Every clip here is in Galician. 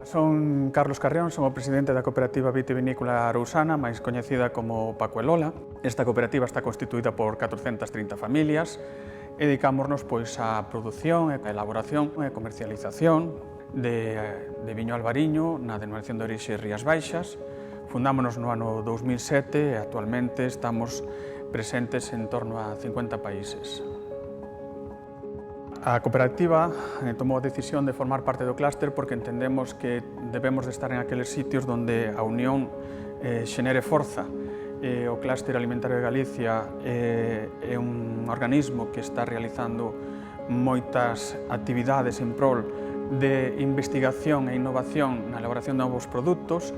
Son Carlos Carrión, son o presidente da cooperativa vitivinícola Arousana, máis coñecida como Paco e Lola. Esta cooperativa está constituída por 430 familias e dedicámonos á produción, a elaboración e comercialización de viño albariño na denominación de orixe Rías Baixas. Fundámonos no ano 2007 e actualmente estamos presentes en torno a 50 países. A cooperativa tomou a decisión de formar parte do clúster porque entendemos que debemos de estar en aqueles sitios onde a unión xenere forza. O Clúster Alimentario de Galicia é un organismo que está realizando moitas actividades en prol de investigación e innovación na elaboración de novos produtos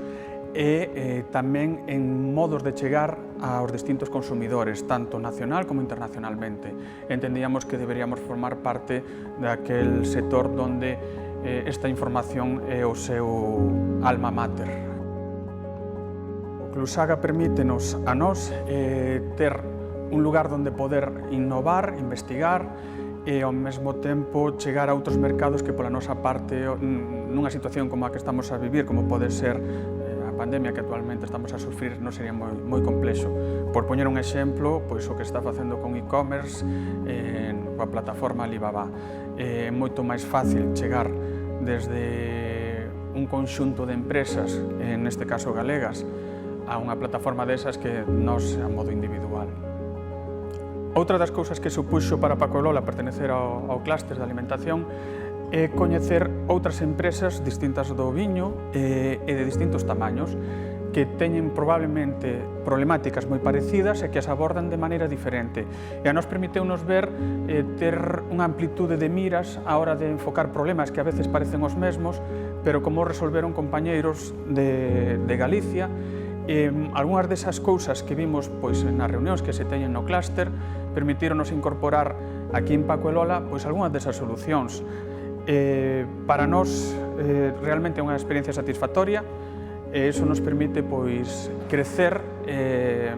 e tamén en modos de chegar aos distintos consumidores, tanto nacional como internacionalmente. Entendíamos que deberíamos formar parte daquel sector onde esta información é o seu alma mater. O Clusaga permítenos a nós ter un lugar onde poder innovar, investigar e ao mesmo tempo chegar a outros mercados que pola nosa parte, nunha situación como a que estamos a vivir, como pode ser pandemia que actualmente estamos a sufrir, non sería moi complexo. Por poñer un exemplo, pois o que está facendo con e-commerce coa plataforma Alibaba. É moito máis fácil chegar desde un conxunto de empresas, neste caso galegas, a unha plataforma desas que nós a modo individual. Outra das cousas que supuxo para Paco e Lola pertenecer ao clúster de alimentación é coñecer outras empresas distintas do viño e de distintos tamaños que teñen probablemente problemáticas moi parecidas e que as abordan de maneira diferente. E a nos permiteunos ver ter unha amplitude de miras á hora de enfocar problemas que a veces parecen os mesmos, pero como resolveron compañeiros de Galicia. Algúnas desas cousas que vimos nas reunións que se teñen no clúster permitíronos incorporar aquí en Paco e Lola algunhas desas solucións. Para nós realmente é unha experiencia satisfactoria e iso nos permite crecer e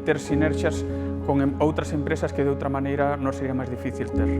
ter sinerxias con outras empresas que de outra maneira nos sería máis difícil ter.